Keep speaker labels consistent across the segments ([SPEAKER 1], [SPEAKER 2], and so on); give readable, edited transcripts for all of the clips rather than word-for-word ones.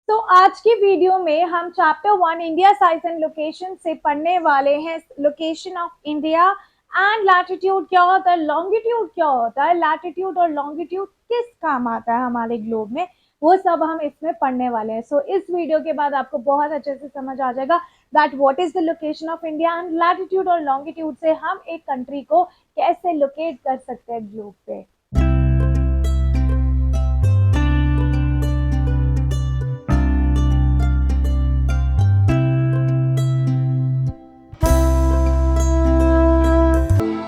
[SPEAKER 1] तो आज की वीडियो में हम chapter 1 India size and location से पढ़ने वाले हैं location of India and latitude क्या होता है, लॉन्गिट्यूड क्या होता है, लैटिट्यूड और लॉन्गिट्यूड किस काम आता है हमारे ग्लोब में, वो सब हम इसमें पढ़ने वाले हैं। सो इस वीडियो के बाद आपको बहुत अच्छे से समझ आ जाएगा that what is the location of India and latitude और लॉन्गिट्यूड से हम एक कंट्री को कैसे लोकेट कर सकते हैं ग्लोब पे।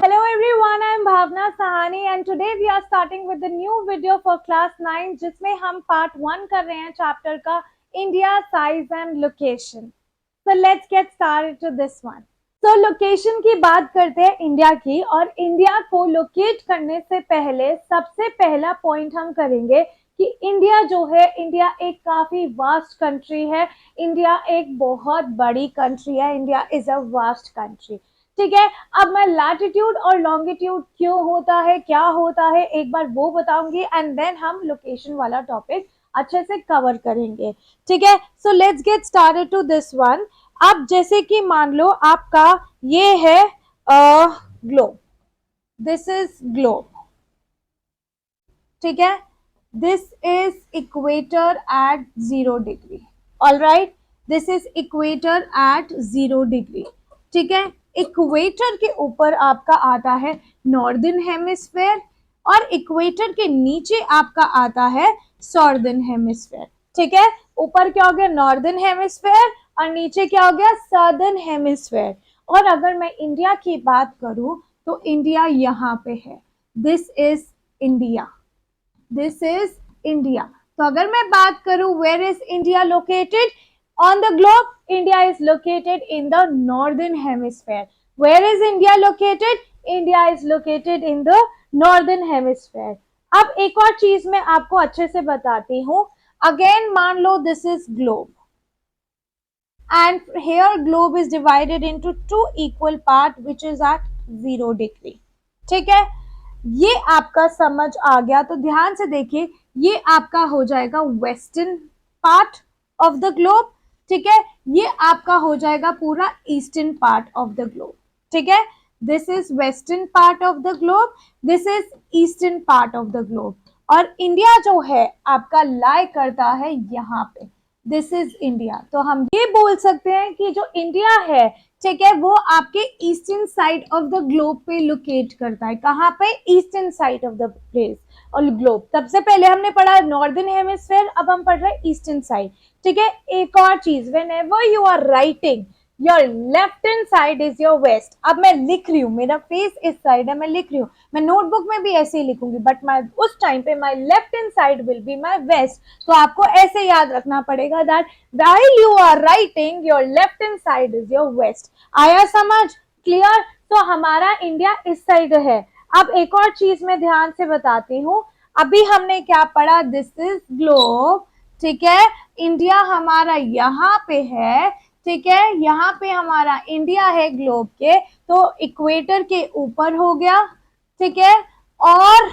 [SPEAKER 1] Hello everyone, I am Bhavna Sahani and today we are starting with the new video for class 9 जिसमें हम part 1 कर रहे हैं chapter का India size and location. So let's get started to this one. So location की बात करते हैं इंडिया की, और इंडिया को लोकेट करने से पहले सबसे पहला पॉइंट हम करेंगे कि इंडिया जो है, इंडिया एक काफी वास्ट कंट्री है, इंडिया एक बहुत बड़ी कंट्री है, India is a vast country. ठीक है, अब मैं लैटिट्यूड और लॉन्गिट्यूड क्यों होता है, क्या होता है, एक बार वो बताऊंगी एंड देन हम लोकेशन वाला टॉपिक अच्छे से कवर करेंगे। ठीक है, so let's get started to this one. अब जैसे कि मान लो आपका ये है ग्लोब, दिस इज ग्लोब। ठीक है, this is equator eight 0 degree. All right, this is equator eight 0 degree. ठीक है, इक्वेटर के ऊपर आपका आता है नॉर्दर्न हेमिस्फेयर और इक्वेटर के नीचे आपका आता है सॉर्दर्न हेमिस्फेयर। ठीक है, ऊपर क्या हो गया नॉर्दर्न हेमिस्फेयर और नीचे क्या हो गया सदर्न हेमिस्फेयर। और अगर मैं इंडिया की बात करूं तो इंडिया यहाँ पे है, this is India, this is India. तो अगर मैं बात करूं where is India located on the globe, India is located in the northern hemisphere. Where is India located? India is located in the northern hemisphere. अब एक और चीज मैं आपको अच्छे से बताती हूँ। अगेन मान लो this is globe and here globe is divided into two equal part which is at 0 degree. ठीक है, ये आपका समझ आ गया तो ध्यान से देखिए, ये आपका हो जाएगा western part of the globe. ठीक है, ये आपका हो जाएगा पूरा eastern part of the globe. ठीक है, this is western part of the globe, this is eastern part of the globe. और इंडिया जो है आपका लाई करता है यहाँ पे, दिस इज इंडिया। तो हम ये बोल सकते हैं कि जो इंडिया है, ठीक है, वो आपके eastern side of the globe पे लोकेट करता है। कहाँ पे? Eastern side of the place और ग्लोब। सबसे पहले हमने पढ़ा नॉर्दर्न हेमिस्फेयर, अब हम पढ़ रहे हैं ईस्टर्न साइड। ठीक है, एक और चीज, whenever you are writing your left hand side is your west. अब मैं लिख रही हूँ, मेरा फेस इस साइड है, मैं लिख रही हूँ, मैं नोटबुक में भी ऐसे ही लिखूंगी, बट माई उस टाइम पे my left hand side will be my waste. तो आपको ऐसे याद रखना पड़ेगा that while you are writing your left hand side is your west। आया समझ? क्लियर? तो हमारा इंडिया इस साइड है। अब एक और चीज मैं ध्यान से बताती हूँ, अभी हमने क्या पढ़ा, दिस इज ग्लोब। ठीक है, इंडिया हमारा यहाँ पे है। ठीक है, यहाँ पे हमारा इंडिया है ग्लोब के, तो इक्वेटर के ऊपर हो गया। ठीक है, और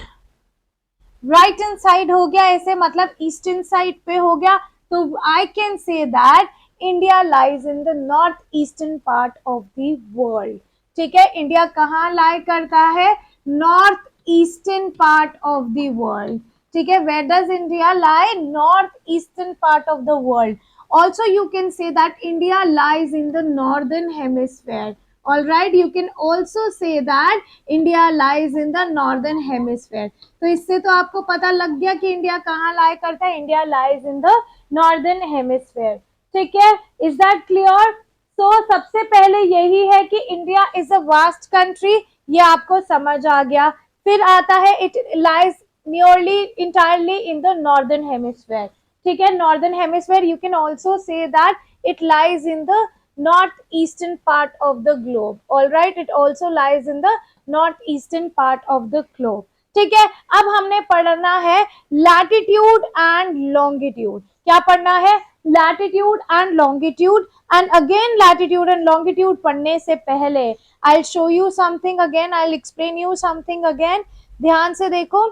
[SPEAKER 1] राइट हैंड साइड हो गया ऐसे, मतलब ईस्टर्न साइड पे हो गया। तो I can say that India lies in the north eastern part of the world. ठीक है, इंडिया कहाँ लाई करता है? North eastern part of the world. ठीक है, where does India lie? North eastern part of the world. Also you can say that India lies in the northern hemisphere. All right, you can also say that India lies in the northern hemisphere. तो इससे तो आपको पता लग गया कि India कहाँ lie करता है, India lies in the northern hemisphere. ठीक है, इज दैट क्लियर? सो सबसे पहले यही है कि India is a vast country, ये आपको समझ आ गया। फिर आता है it lies nearly entirely in the northern hemisphere. ठीक है, northern hemisphere you can also say that it lies in the north eastern part of the globe. All right, it also lies in the north eastern part of the globe. ठीक है, अब हमने पढ़ना है latitude and longitude. क्या पढ़ना है? Latitude and longitude. And again latitude and longitude पढ़ने से पहले I show you something again, I explain you something again. ध्यान से देखो।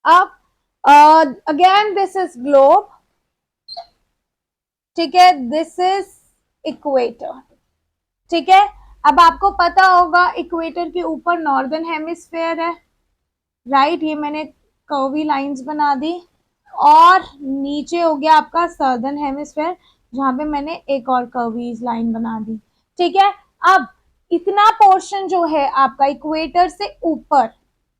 [SPEAKER 1] अब अगेन दिस इज ग्लोब, ठीक है, दिस इज इक्वेटर। ठीक है, अब आपको पता होगा इक्वेटर के ऊपर नॉर्दर्न हेमिस्फेयर है, राइट, ये मैंने कर्वी लाइंस बना दी, और नीचे हो गया आपका सदर्न हेमिस्फेयर जहां पे मैंने एक और कर्वी लाइन बना दी। ठीक है, अब इतना पोर्शन जो है आपका इक्वेटर से ऊपर,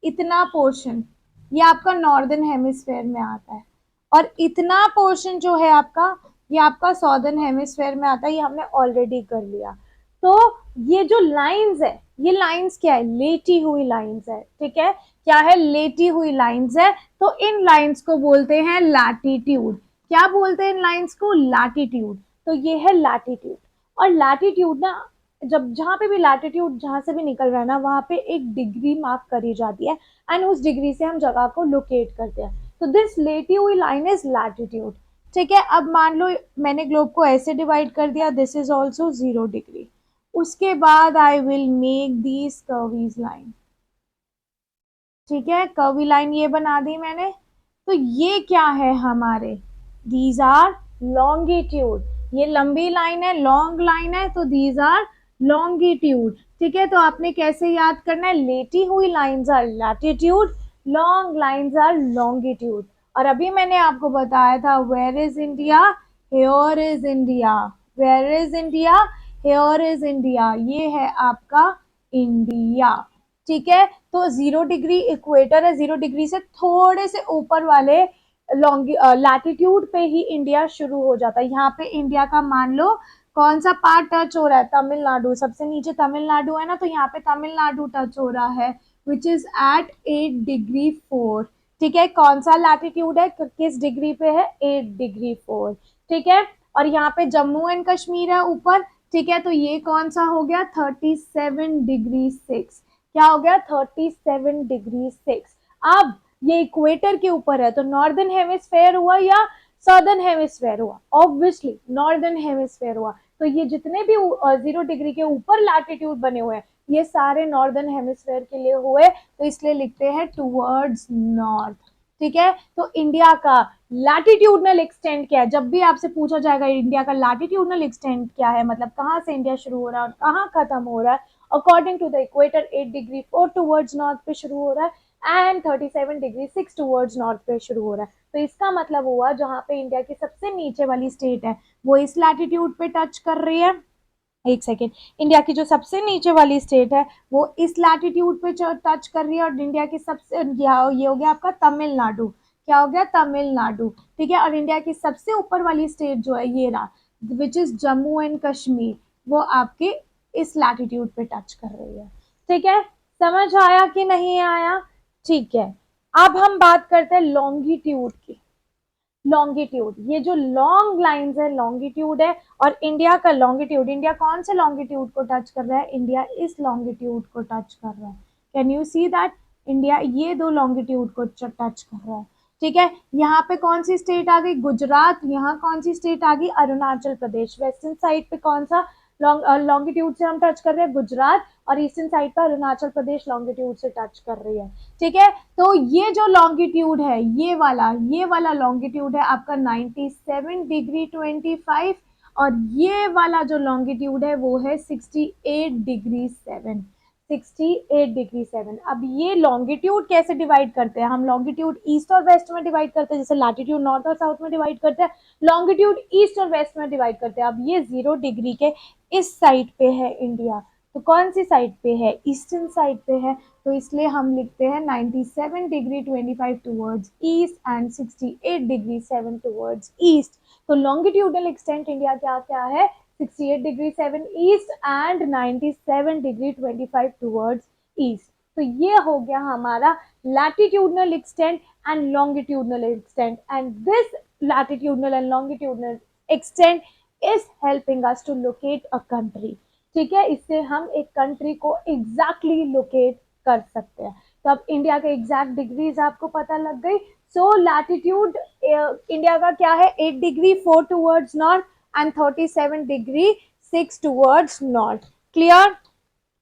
[SPEAKER 1] इतना पोर्शन ये आपका नॉर्दर्न हेमिस्फेयर में आता है, और इतना पोर्शन जो है आपका ये आपका सॉदर्न हेमिस्फेयर में आता है, ये हमने ऑलरेडी कर लिया। तो ये जो लाइंस है, ये लाइंस क्या है, लेटी हुई लाइंस है। ठीक है, क्या है, लेटी हुई लाइंस है। तो इन लाइंस को बोलते हैं लैटिट्यूड। क्या बोलते हैं इन लाइंस को, लैटिट्यूड। तो ये है लैटिट्यूड। और लैटिट्यूड ना, जब जहां पे भी लैटिट्यूड जहां से भी निकल रहा है ना, वहां पे एक डिग्री मार्क करी जाती है, एंड उस डिग्री से हम जगह को लोकेट करते हैं। तो दिस लेटी हुई लाइन इज लैटिट्यूड। ठीक है, अब मान लो मैंने ग्लोब को ऐसे डिवाइड कर दिया, दिस इज ऑल्सो 0 डिग्री। उसके बाद I will make this curvies line. ठीक है, कर्वी लाइन ये बना दी मैंने। तो ये क्या है हमारे, दीज आर लॉन्गिट्यूड। ये लंबी लाइन है, लॉन्ग लाइन है, तो दीज आर लॉन्गिट्यूड। ठीक है, तो आपने कैसे याद करना है, लेटी हुई lines are latitude, long lines are longitude. और अभी मैंने आपको बताया था, where is India, here is India, where is India, here is India, ये है आपका इंडिया। ठीक है, तो 0 डिग्री इक्वेटर है, 0 डिग्री से थोड़े से ऊपर वाले लैटिट्यूड पे ही इंडिया शुरू हो जाता है। यहाँ पे इंडिया का मान लो कौन सा पार्ट टच हो रहा है, तमिलनाडु, सबसे नीचे तमिलनाडु है ना, तो यहाँ पे तमिलनाडु टच हो रहा है, विच इज एट 8 डिग्री 4। ठीक है, कौन सा लैटिट्यूड है, किस डिग्री पे है, 8 डिग्री 4। ठीक है, और यहाँ पे जम्मू एंड कश्मीर है ऊपर। ठीक है, तो ये कौन सा हो गया, 37 डिग्री 6। क्या हो गया, 37 डिग्री 6। अब ये इक्वेटर के ऊपर है, तो नॉर्दर्न हेमिस्फेयर हुआ या सदर्न हेमिस्फेयर हुआ, ऑब्वियसली नॉर्दर्न हेमिस्फेयर हुआ। तो ये जितने भी 0 डिग्री के ऊपर लैटिट्यूड बने हुए हैं, ये सारे नॉर्दर्न हेमिस्फेयर के लिए हुए, तो इसलिए लिखते हैं टूवर्ड्स नॉर्थ। ठीक है, तो इंडिया का लैटिट्यूडनल एक्सटेंट क्या है, जब भी आपसे पूछा जाएगा इंडिया का लैटिट्यूडनल एक्सटेंट क्या है, मतलब कहाँ से इंडिया शुरू हो रहा है और कहाँ खत्म हो रहा है, according to the equator 8 degree 4 towards north पे शुरू हो रहा है, एंड 37 डिग्री 6 टूवर्ड्स नॉर्थ पे शुरू हो रहा है। तो इसका मतलब हुआ जहां पे इंडिया की सबसे नीचे वाली स्टेट है वो इस लैटिट्यूड पे टच कर रही है। एक सेकेंड, इंडिया की जो सबसे नीचे वाली स्टेट है वो इस लैटिट्यूड पे टच कर रही है, और इंडिया की सबसे, ये हो गया आपका तमिलनाडु। क्या हो गया, तमिलनाडु। ठीक है, और इंडिया की सबसे ऊपर वाली स्टेट जो है ये रहा, which is Jammu and Kashmir, वो आपके इस लैटिट्यूड पे टच कर रही है। ठीक है, समझ आया कि नहीं आया। ठीक है, अब हम बात करते हैं लॉन्गिट्यूड की। लॉन्गिट्यूड, ये जो लॉन्ग लाइंस है लॉन्गिट्यूड है, और इंडिया का लॉन्गिट्यूड, इंडिया कौन से लॉन्गिट्यूड को टच कर रहा है, इंडिया इस लॉन्गिट्यूड को टच कर रहा है। Can you see that, India ये दो लॉन्गिट्यूड को टच कर रहा है। ठीक है, यहाँ पे कौन सी स्टेट आ गई, गुजरात, यहाँ कौन सी स्टेट आ गई, अरुणाचल प्रदेश। वेस्टर्न साइड पे कौन सा लॉन्गिट्यूड से हम टच कर रहे हैं, गुजरात, और ईस्टर्न साइड पर अरुणाचल प्रदेश लॉन्गिट्यूड से टच कर रही है। ठीक है, तो ये जो लॉन्गिट्यूड है, ये वाला लॉन्गिट्यूड है आपका 97 डिग्री 25, और ये वाला जो लॉन्गिट्यूड है वो है 68 डिग्री 7। 68 डिग्री 7। अब ये लॉन्गिट्यूड कैसे डिवाइड करते हैं, हम लॉन्गिट्यूड ईस्ट और वेस्ट में डिवाइड करते हैं, जैसे लैटिट्यूड नॉर्थ और साउथ में डिवाइड करते हैं, लॉन्गिट्यूड ईस्ट और वेस्ट में डिवाइड करते हैं। अब ये 0 डिग्री के इस साइड पे है इंडिया, तो कौन सी साइड पे है, ईस्टर्न साइड पे है, तो इसलिए हम लिखते हैं 97 degree 25 towards east and 68 degree 7 towards east. तो लॉन्गिट्यूडनल एक्सटेंट इंडिया क्या क्या है, 68 degree 7 east and 97 degree 25 towards east. तो ये हो गया हमारा latitudinal extent and longitudinal extent, and this latitudinal and longitudinal extent is helping us to locate a country. ठीक है, इससे हम एक कंट्री को एग्जैक्टली लोकेट कर सकते हैं। तो अब इंडिया के एग्जैक्ट डिग्रीज आपको पता लग गई। सो लैटिट्यूड इंडिया का क्या है, 8 degree 4 towards north and 37 degree 6 towards north. Clear.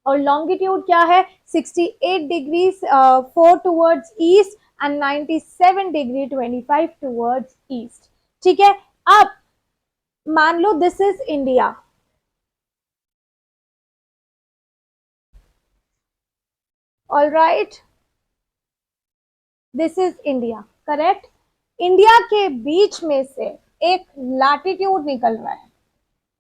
[SPEAKER 1] और लॉन्गिट्यूड क्या है, 68 degree 4 towards east and 97 degree 25 towards east. ठीक है, अब मान लो this is India, all right, this is India, correct. India के बीच में से एक लैटिट्यूड निकल रहा है,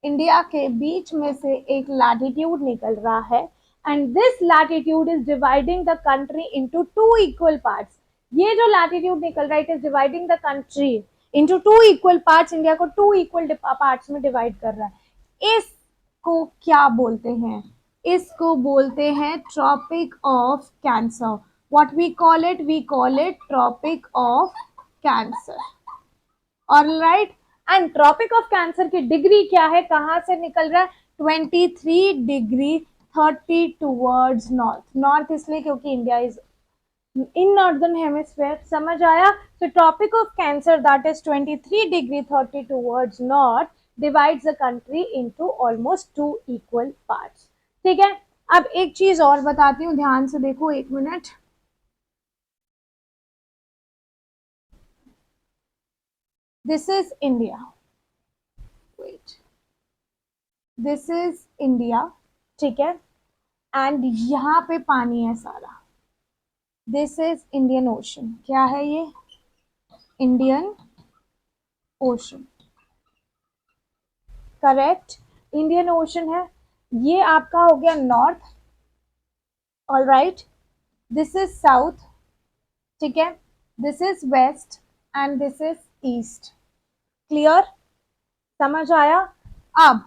[SPEAKER 1] इंडिया के बीच में से एक लैटिट्यूड निकल रहा है, and this latitude is dividing the country into two equal parts. ये जो लैटिट्यूड निकल रहा है it is dividing the country into two equal parts, India को टू इक्वल पार्ट्स में डिवाइड कर रहा है। इसको क्या बोलते हैं? इसको बोलते हैं Tropic of Cancer. What we call it? We call it Tropic of Cancer, alright. And Tropic of Cancer की डिग्री क्या है, कहां से निकल रहा है? 23 डिग्री 30 टूवर्ड्स नॉर्थ। नॉर्थ इसलिए क्योंकि India is in northern hemisphere, समझ आया? तो Tropic of Cancer that is 23 degree 30 towards north divides the country into almost two equal parts. ठीक है, अब एक चीज और बताती हूँ, ध्यान से देखो, एक minute. This is India, wait, this is India, ठीक है, एंड यहाँ पे पानी है सारा। This is Indian ocean. क्या है ये? Indian ocean, correct, Indian ocean है। ये आपका हो गया north, all right, this is south, ठीक है, this is west and this is east. Clear? समझ आया? अब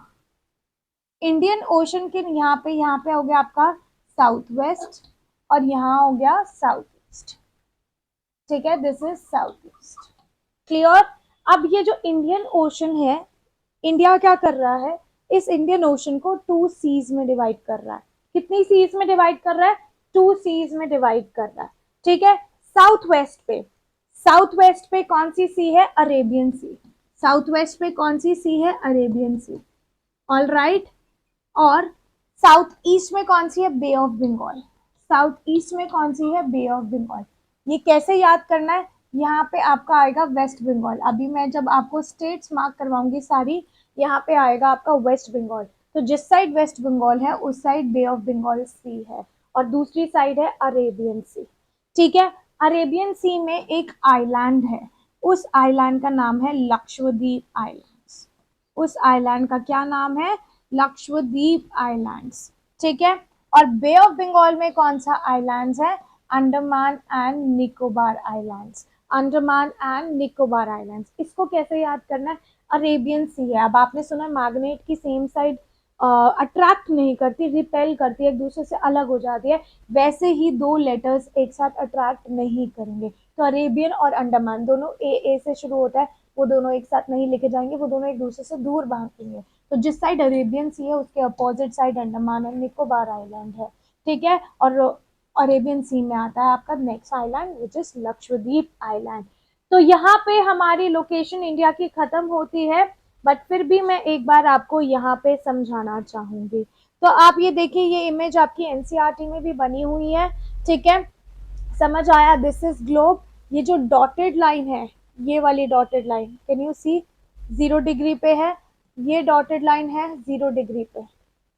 [SPEAKER 1] इंडियन ओशन के यहाँ पे हो गया आपका साउथ वेस्ट और यहाँ हो गया साउथ ईस्ट, ठीक है, this is south east. Clear? अब ये जो इंडियन ओशन है, इंडिया क्या कर रहा है, इस इंडियन ओशन को टू सीज में डिवाइड कर रहा है। कितनी सीज में डिवाइड कर रहा है? टू सीज में डिवाइड कर रहा है, ठीक है। साउथ वेस्ट पे, साउथ वेस्ट पे कौन सी सी है? अरेबियन सी। साउथ वेस्ट पे कौन सी सी है? अरेबियन सी, ऑल राइट। और साउथ ईस्ट में कौन सी है? बे ऑफ बंगाल। साउथ ईस्ट में कौन सी है? बे ऑफ बंगाल। ये कैसे याद करना है? यहाँ पे आपका आएगा वेस्ट बंगाल। अभी मैं जब आपको स्टेट्स मार्क करवाऊंगी सारी, यहाँ पे आएगा आपका वेस्ट बंगाल। तो जिस साइड वेस्ट बंगाल है उस साइड बे ऑफ बंगाल सी है और दूसरी साइड है अरेबियन सी, ठीक है। अरेबियन सी में एक आइलैंड है, उस आइलैंड का नाम है लक्षद्वीप आइलैंड्स। उस आइलैंड का क्या नाम है? लक्षद्वीप आइलैंड्स, ठीक है। और बे ऑफ बंगाल में कौन सा आइलैंड्स है? Andaman and Nicobar islands. Andaman and Nicobar islands. इसको कैसे याद करना है? अरेबियन सी है। अब आपने सुना मैग्नेट की सेम साइड अट्रैक्ट नहीं करती, रिपेल करती है, एक दूसरे से अलग हो जाती है, वैसे ही दो लेटर्स एक साथ अट्रैक्ट नहीं करेंगे। तो अरेबियन और अंडमान दोनों ए से शुरू होता है, वो दोनों एक साथ नहीं लेके जाएंगे, वो दोनों एक दूसरे से दूर भागेंगे। तो जिस साइड अरेबियन सी है उसके opposite side Andaman and Nicobar island है, ठीक है। और अरेबियन सी में आता है आपका next island which is Lakshadweep island. तो यहाँ पे हमारी लोकेशन इंडिया की खत्म होती है, बट फिर भी मैं एक बार आपको यहाँ पे समझाना चाहूंगी। तो आप ये देखिए, ये इमेज आपकी एनसीईआरटी में भी बनी हुई है, ठीक है, समझ आया? This is globe. ये जो डॉटेड लाइन है, ये वाली dotted line, can you see, 0 degree पे है। ये डॉटेड लाइन है 0 डिग्री पे,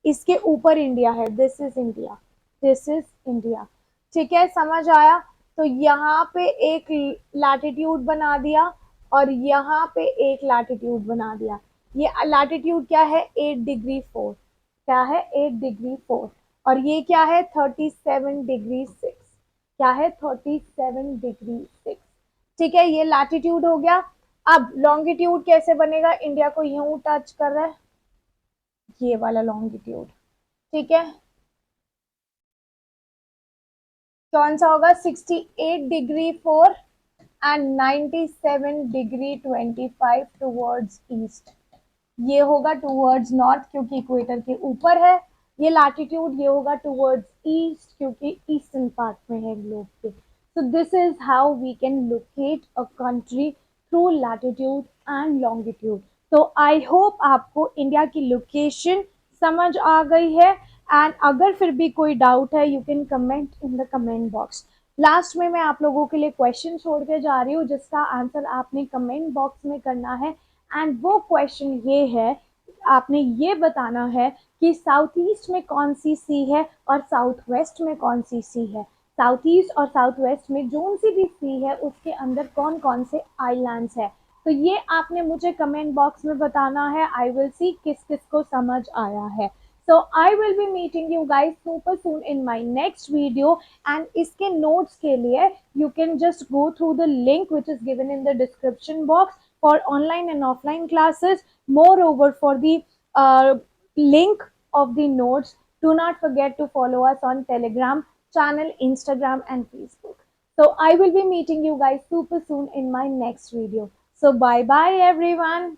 [SPEAKER 1] इसके ऊपर इंडिया है, this is India, this is India, ठीक है, समझ आया? तो यहाँ पे एक लैटिट्यूड बना दिया और यहाँ पे एक लैटिट्यूड बना दिया। ये लैटिट्यूड क्या है? 8 डिग्री 4। क्या है? 8 डिग्री 4। और ये क्या है? 37 डिग्री 6। क्या है? 37 डिग्री 6, ठीक है, ये लैटिट्यूड हो गया। अब लॉन्गिट्यूड कैसे बनेगा? इंडिया को यूं टच कर रहा है, ये वाला लॉन्गिट्यूड, ठीक है, कौन सा होगा? 68 degree 4 and 97 degree 25 towards east. ये होगा टूवर्ड्स नॉर्थ क्योंकि इक्वेटर के ऊपर है। ये लैटिट्यूड ये होगा टूवर्ड्स ईस्ट क्योंकि ईस्टर्न पार्ट में है ग्लोब के। So this is how we can locate a country through latitude and longitude. तो आई होप आपको इंडिया की लोकेशन समझ आ गई है, एंड अगर फिर भी कोई डाउट है you can comment in the comment box. Last में मैं आप लोगों के लिए क्वेश्चन छोड़ के जा रही हूँ जिसका आंसर आपने कमेंट बॉक्स में करना है, एंड वो क्वेश्चन ये है, आपने ये बताना है कि साउथ ईस्ट में कौन सी सी है और साउथ वेस्ट में कौन सी सी है। साउथ ईस्ट और साउथ वेस्ट में जो सी भी सी है उसके अंदर कौन कौन से आइलैंड्स है। तो ये आपने मुझे कमेंट बॉक्स में बताना है। आई विल सी किस किस को समझ आया है। So I will be meeting you guys super soon in my next video, and इसके notes के लिए you can just go through the link which is given in the description box for online and offline classes. Moreover, for the link of the notes, do not forget to follow us on Telegram channel, Instagram, and Facebook. So I will be meeting you guys super soon in my next video. So bye bye everyone.